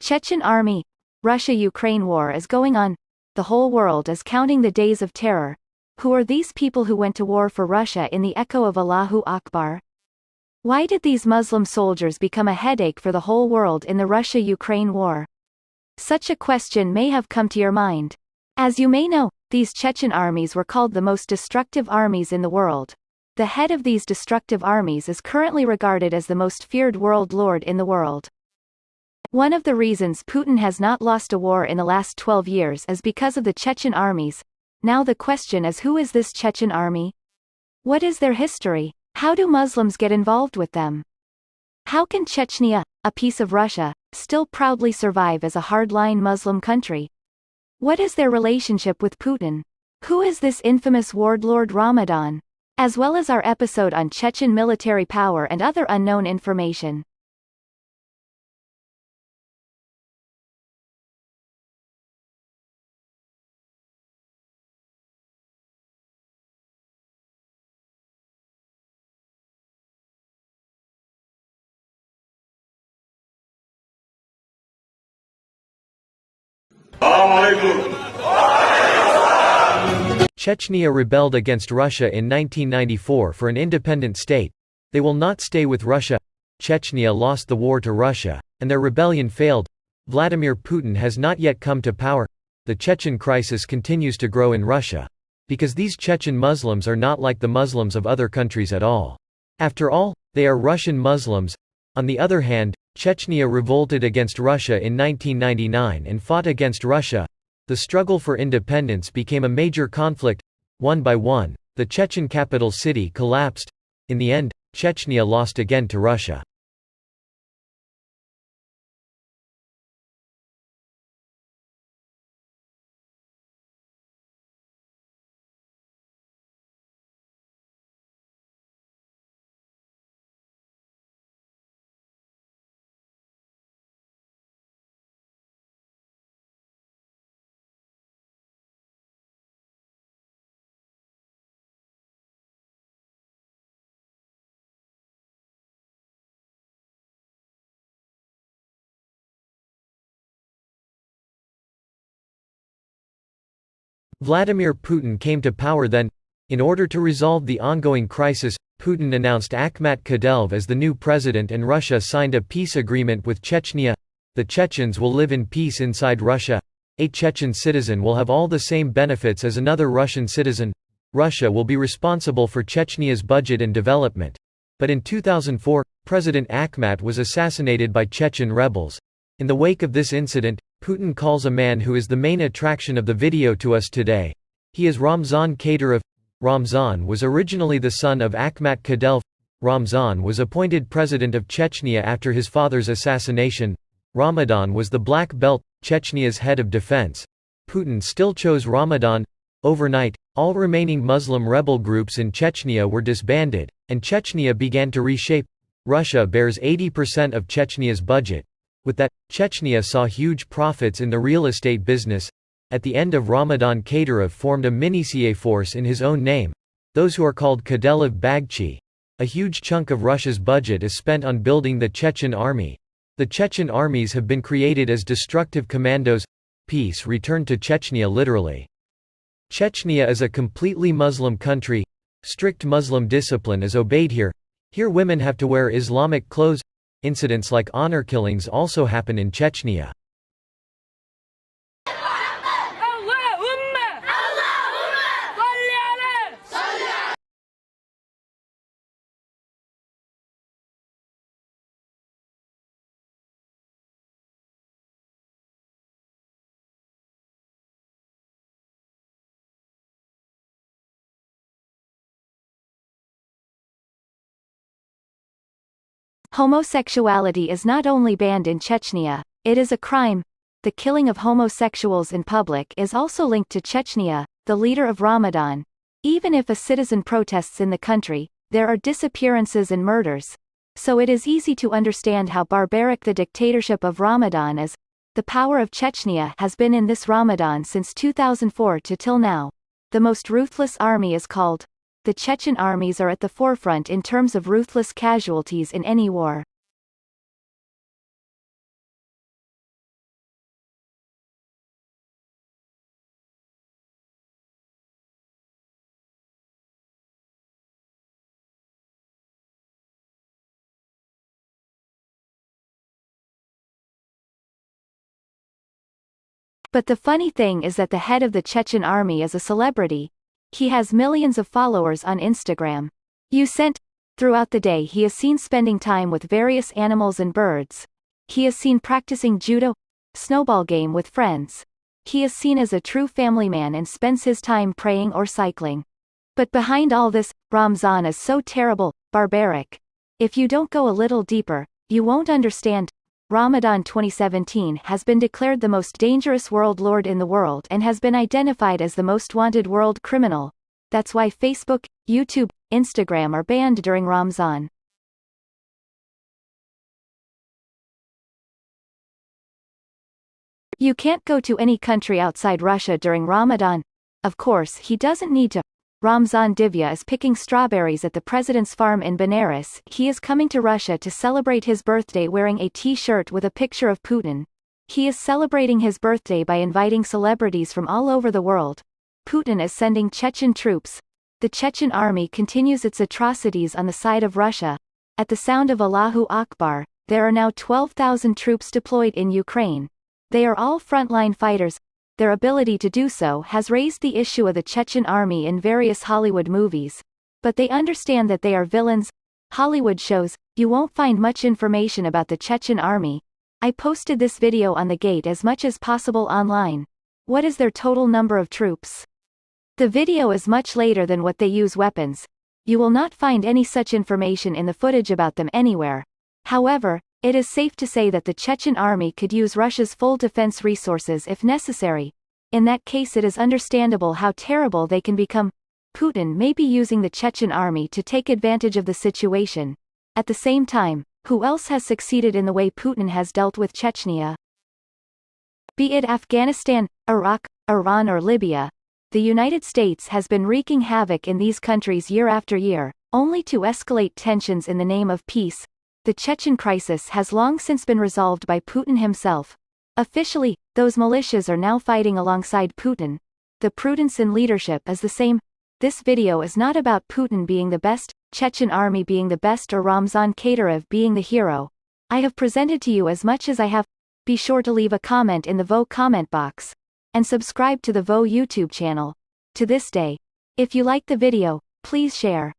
Chechen Army. Russia-Ukraine war is going on. The whole world is counting the days of terror. Who are these people who went to war for Russia in the echo of Allahu Akbar? Why did these Muslim soldiers become a headache for the whole world in the Russia-Ukraine war? Such a question may have come to your mind. As you may know, these Chechen armies were called the most destructive armies in the world. The head of these destructive armies is currently regarded as the most feared world lord in the world. One of the reasons Putin has not lost a war in the last 12 years is because of the Chechen armies. Now the question is, who is this Chechen army? What is their history? How do Muslims get involved with them? How can Chechnya, a piece of Russia, still proudly survive as a hardline Muslim country? What is their relationship with Putin? Who is this infamous warlord Ramadan? As well as our episode on Chechen military power and other unknown information. Chechnya rebelled against Russia in 1994 for an independent state. They will not stay with Russia. Chechnya lost the war to Russia, and their rebellion failed. Vladimir Putin has not yet come to power. The Chechen crisis continues to grow in Russia. Because these Chechen Muslims are not like the Muslims of other countries at all. After all, they are Russian Muslims. On the other hand, Chechnya revolted against Russia in 1999 and fought against Russia. The struggle for independence became a major conflict. One by one, the Chechen capital city collapsed. In the end, Chechnya lost again to Russia. Vladimir Putin came to power then. In order to resolve the ongoing crisis, Putin announced Akhmat Kadyrov as the new president and Russia signed a peace agreement with Chechnya. The Chechens will live in peace inside Russia. A Chechen citizen will have all the same benefits as another Russian citizen. Russia will be responsible for Chechnya's budget and development. But in 2004, President Akhmat was assassinated by Chechen rebels. In the wake of this incident, Putin calls a man who is the main attraction of the video to us today. He is Ramzan Kadyrov. Ramzan was originally the son of Akhmat Kadyrov. Ramzan was appointed president of Chechnya after his father's assassination. Ramadan was the black belt, Chechnya's head of defense. Putin still chose Ramadan. Overnight, all remaining Muslim rebel groups in Chechnya were disbanded, and Chechnya began to reshape. Russia bears 80% of Chechnya's budget. With that, Chechnya saw huge profits in the real estate business. At the end of Ramadan, Kadyrov formed a mini-CA force in his own name. Those who are called Kadyrov Bagchi. A huge chunk of Russia's budget is spent on building the Chechen army. The Chechen armies have been created as destructive commandos. Peace returned to Chechnya literally. Chechnya is a completely Muslim country. Strict Muslim discipline is obeyed here. Here women have to wear Islamic clothes. Incidents like honor killings also happen in Chechnya. Homosexuality is not only banned in Chechnya, it is a crime. The killing of homosexuals in public is also linked to Chechnya, the leader of Ramadan. Even if a citizen protests in the country, there are disappearances and murders. So it is easy to understand how barbaric the dictatorship of Ramadan is. The power of Chechnya has been in this Ramadan since 2004 to till now. The most ruthless army is called. The Chechen armies are at the forefront in terms of ruthless casualties in any war. But the funny thing is that the head of the Chechen army is a celebrity. He has millions of followers on Instagram. Throughout the day he is seen spending time with various animals and birds. He is seen practicing judo, snowball game with friends. He is seen as a true family man and spends his time praying or cycling. But behind all this, Ramzan is so terrible, barbaric. If you don't go a little deeper, you won't understand. Ramadan 2017 has been declared the most dangerous world lord in the world and has been identified as the most wanted world criminal. That's why Facebook, YouTube, Instagram are banned during Ramzan. You can't go to any country outside Russia during Ramadan. Of course, he doesn't need to. Ramzan Divya is picking strawberries at the president's farm in Benares. He is coming to Russia to celebrate his birthday wearing a t-shirt with a picture of Putin. He is celebrating his birthday by inviting celebrities from all over the world. Putin is sending Chechen troops. The Chechen army continues its atrocities on the side of Russia. At the sound of Allahu Akbar, there are now 12,000 troops deployed in Ukraine. They are all frontline fighters. Their ability to do so has raised the issue of the Chechen army in various Hollywood movies. But they understand that they are villains. Hollywood shows, you won't find much information about the Chechen army. I posted this video on the gate as much as possible online. What is their total number of troops? The video is much later than what they use weapons. You will not find any such information in the footage about them anywhere. However, it is safe to say that the Chechen army could use Russia's full defense resources if necessary. In that case it is understandable how terrible they can become. Putin may be using the Chechen army to take advantage of the situation. At the same time, who else has succeeded in the way Putin has dealt with Chechnya? Be it Afghanistan, Iraq, Iran or Libya, the United States has been wreaking havoc in these countries year after year, only to escalate tensions in the name of peace. The Chechen crisis has long since been resolved by Putin himself. Officially, those militias are now fighting alongside Putin. The prudence in leadership is the same. This video is not about Putin being the best, Chechen army being the best or Ramzan Kadyrov being the hero. I have presented to you as much as I have. Be sure to leave a comment in the Voe comment box. And subscribe to the Voe YouTube channel. To this day. If you like the video, please share.